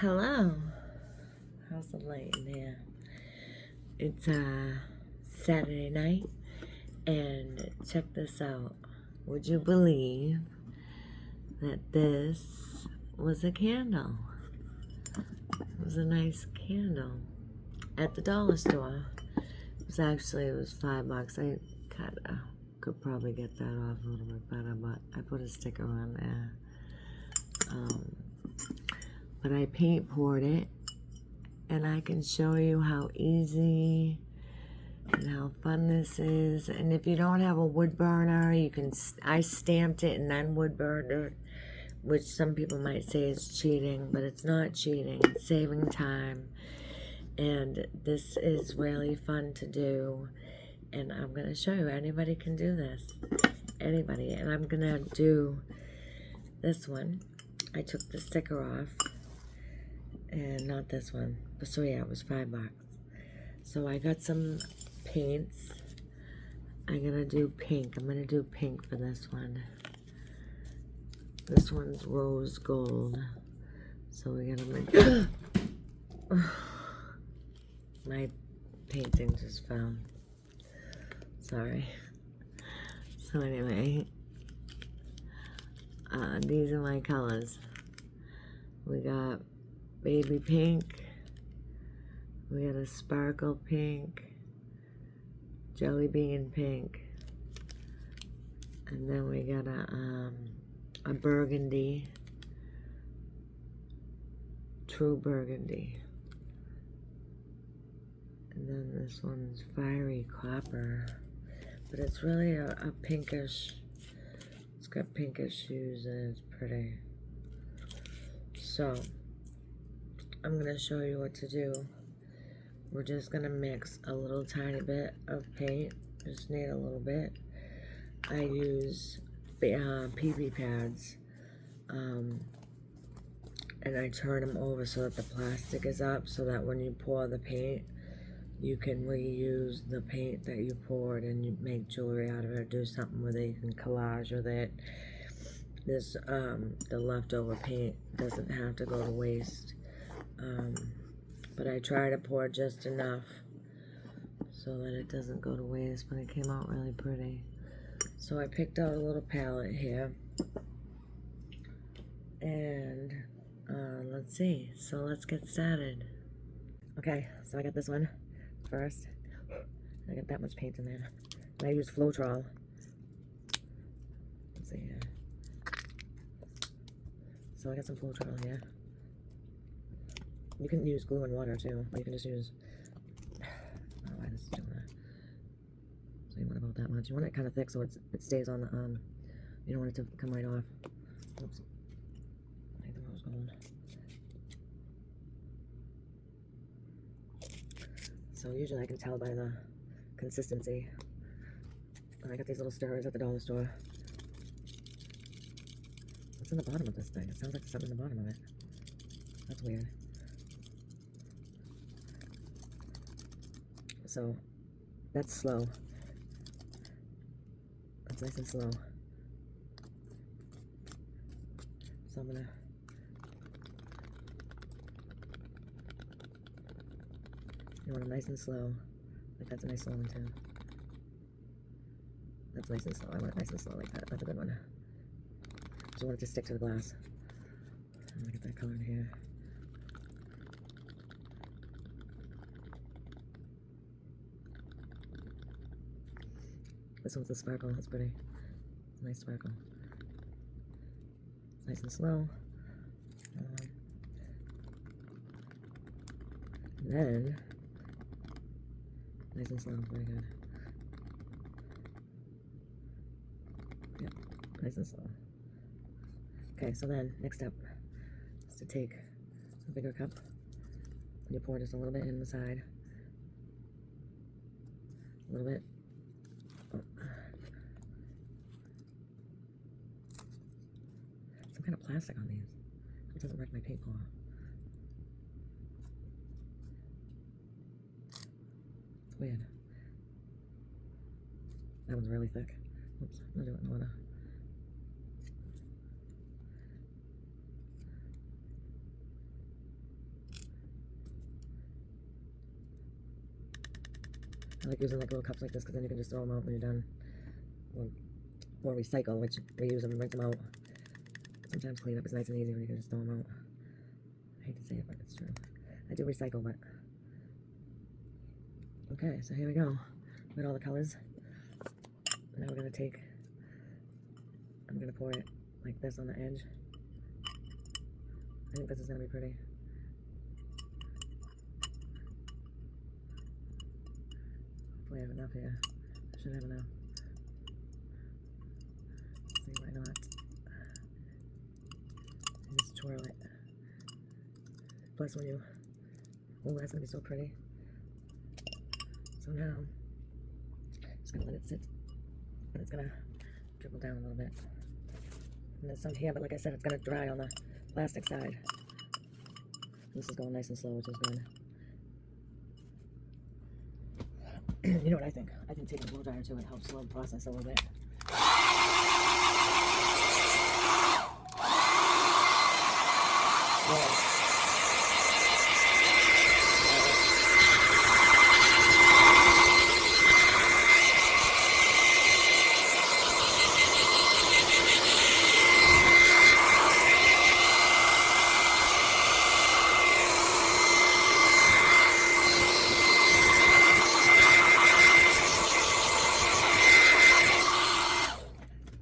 Hello. How's the light in here? It's Saturday night, and check this out. Would you believe that this was a candle? It was a nice candle at the dollar store. It was $5. I kinda could probably get that off a little bit better, but I put a sticker on there. But I paint poured it, and I can show you how easy and how fun this is. And if you don't have a wood burner, you can, I stamped it and then wood burned it, which some people might say is cheating, but it's not cheating, it's saving time. And this is really fun to do, and I'm gonna show you, anybody can do this, anybody. And I'm gonna do this one. I took the sticker off, and not this one, but so yeah, it was $5. So I got some paints. I'm gonna do pink. I'm gonna do pink for this one. This one's rose gold. So we're gonna make my painting just fell. Sorry. So anyway, these are my colors. We got baby pink. We got a sparkle pink, jelly bean pink, and then we got a burgundy, true burgundy, and then this one's fiery copper, but it's really a pinkish. It's got pinkish hues and it's pretty. So I'm gonna show you what to do. We're just gonna mix a little tiny bit of paint. Just need a little bit. I use PP pads, and I turn them over so that the plastic is up, so that when you pour the paint, you can reuse the paint that you poured and you make jewelry out of it, or do something with it. You can collage with it. This the leftover paint doesn't have to go to waste. But I try to pour just enough so that it doesn't go to waste, but it came out really pretty. So I picked out a little palette here, and let's see. So let's get started. Okay, so I got this one first. I got that much paint in there. And I use Floetrol. Let's see here. So I got some Floetrol here. You can use glue and water too, or you can just use, I don't know why this is doing that. So you want about that much. You want it kind of thick so it stays on the, you don't want it to come right off. Oops. I think the rose gold. So usually I can tell by the consistency. And I got these little stirrers at the dollar store. What's in the bottom of this thing? It sounds like there's something in the bottom of it. That's weird. So that's slow. That's nice and slow. So I'm gonna, you want it nice and slow. Like that's a nice slow one too. That's nice and slow. I want it nice and slow like that. That's a good one. Just want it to stick to the glass. I'm gonna get that color in here. This one's a sparkle. That's pretty. It's a nice sparkle. It's nice and slow. And then, nice and slow. Very good. Yep, nice and slow. Okay, so then next step is to take a bigger cup and you pour just a little bit in the side. A little bit. Some kind of plastic on these. It doesn't wreck my paint paw. It's weird. That one's really thick. Oops, I'm gonna do it in water. I like using like little cups like this because then you can just throw them out when you're done. Or recycle, which we use them and rinse them out. Sometimes cleanup is nice and easy when you can just throw them out. I hate to say it, but it's true. I do recycle, but... Okay, so here we go. With all the colors. Now we're going to take... I'm going to pour it like this on the edge. I think this is going to be pretty. Hopefully I have enough here. I should have enough. Let's see, why not? Just twirl it. Plus when you... Oh, that's going to be so pretty. So now, just going to let it sit. And it's going to dribble down a little bit. And there's some here, but like I said, it's going to dry on the plastic side. This is going nice and slow, which is good. You know what I think? I think taking a blow dryer to it helps slow the process a little bit. Yeah.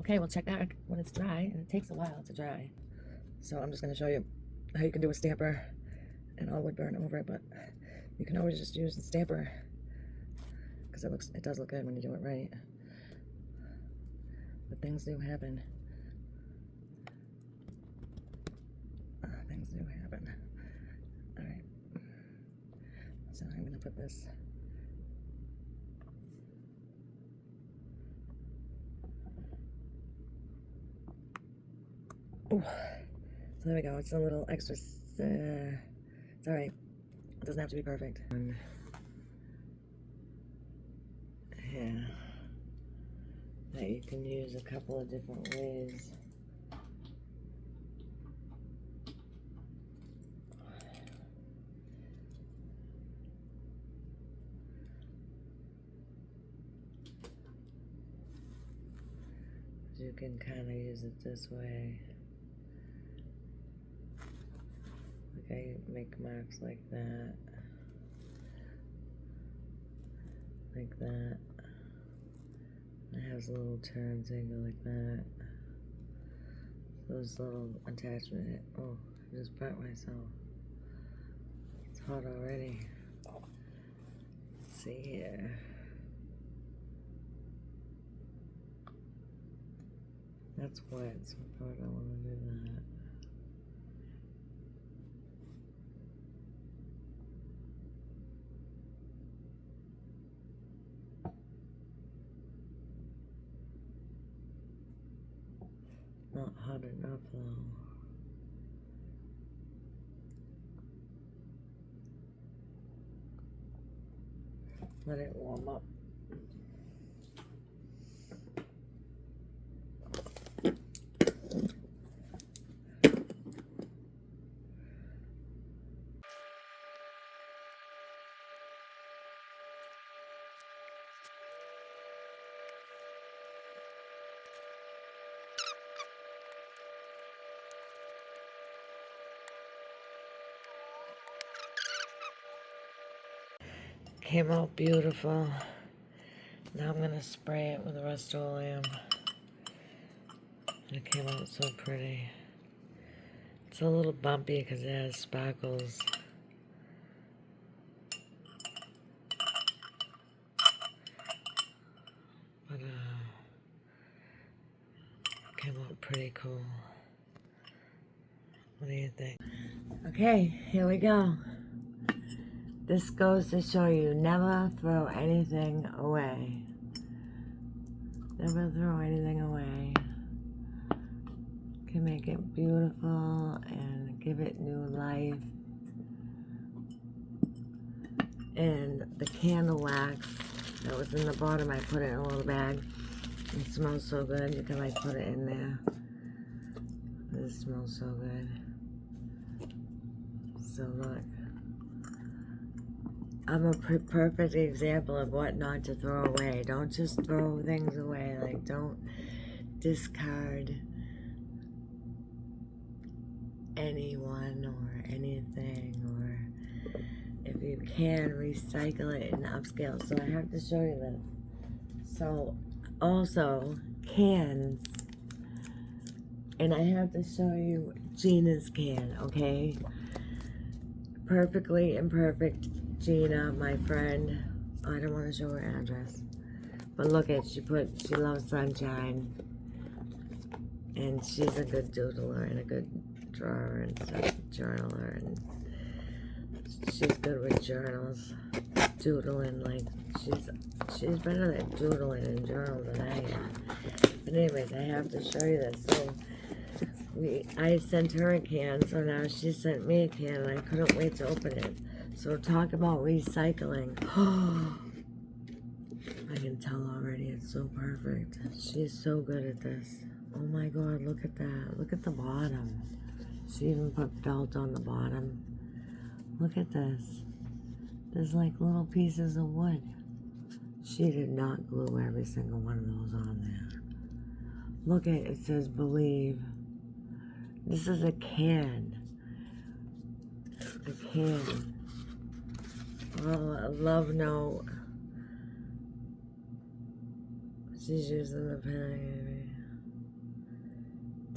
Okay, we'll check that when it's dry, and it takes a while to dry. So I'm just going to show you how you can do a stamper, and all would burn over it, but you can always just use the stamper because it does look good when you do it right. But things do happen. Things do happen. All right. So I'm going to put this. Ooh. So there we go. It's a little extra. It's all right. It doesn't have to be perfect. Yeah. That you can use a couple of different ways. You can kind of use it this way. Like I make marks like that. Like that. It has a little turn angle like that. Those little attachment. Oh, I just burnt myself. It's hot already. Let's see here. That's wet, so I probably don't want to do that. Not hot enough though. Let it warm up. Came out beautiful. Now I'm gonna spray it with Rust-Oleum. It came out so pretty. It's a little bumpy because it has sparkles. But came out pretty cool. What do you think? Okay, here we go. This goes to show you, never throw anything away. Never throw anything away. Can make it beautiful and give it new life. And the candle wax that was in the bottom, I put it in a little bag. It smells so good, you can like put it in there. This smells so good. So look. I'm a perfect example of what not to throw away. Don't just throw things away. Like, don't discard anyone or anything, or if you can, recycle it and upscale. So I have to show you this. So, also, cans. And I have to show you Gina's can, okay? Perfectly Imperfect Gina, my friend. I don't want to show her address. But look at, she loves sunshine. And she's a good doodler and a good drawer and stuff, journaler. And she's good with journals. Doodling, like, she's better at doodling and journals than I am. But anyways, I have to show you this. So, I sent her a can, so now she sent me a can, and I couldn't wait to open it. So talk about recycling. I can tell already, it's so perfect. She's so good at this. Oh my God, look at that. Look at the bottom. She even put felt on the bottom. Look at this. There's like little pieces of wood. She did not glue every single one of those on there. Look at it, it says believe. This is a can. A can. Oh, a love note. She's using the pen.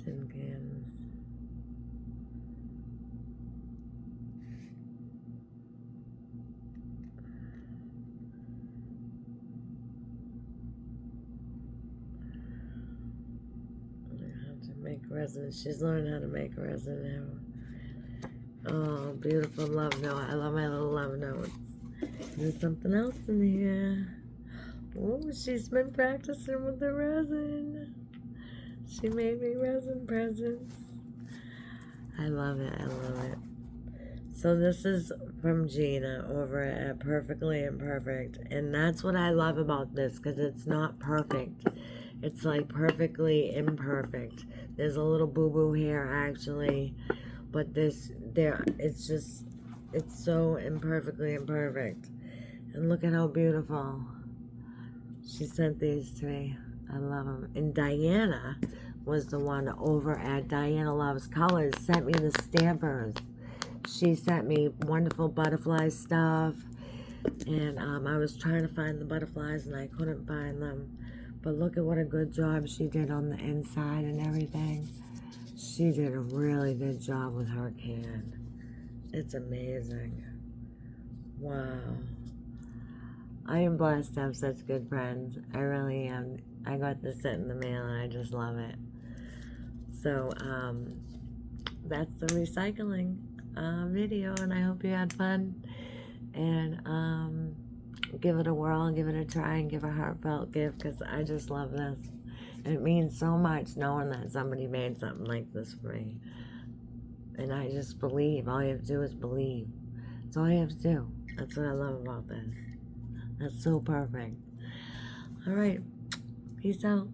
Tin cans. Make resin. She's learning how to make resin now. Oh, beautiful love note. I love my little love notes. There's something else in here. Oh, she's been practicing with the resin. She made me resin presents. I love it. I love it. So this is from Gina over at Perfectly Imperfect. And that's what I love about this, because it's not perfect. It's like perfectly imperfect. There's a little boo-boo here, actually. But it's so imperfectly imperfect. And look at how beautiful. She sent these to me. I love them. And Diana was the one over at Diana Loves Colors, sent me the stampers. She sent me wonderful butterfly stuff. And I was trying to find the butterflies and I couldn't find them. But look at what a good job she did on the inside and everything. She did a really good job with her can. It's amazing. Wow. I am blessed to have such good friends. I really am. I got this sent in the mail and I just love it. So, that's the recycling video, and I hope you had fun. And give it a whirl, give it a try, and give a heartfelt gift, because I just love this. It means so much knowing that somebody made something like this for me. And I just believe. All you have to do is believe. That's all you have to do. That's what I love about this. That's so perfect. All right. Peace out.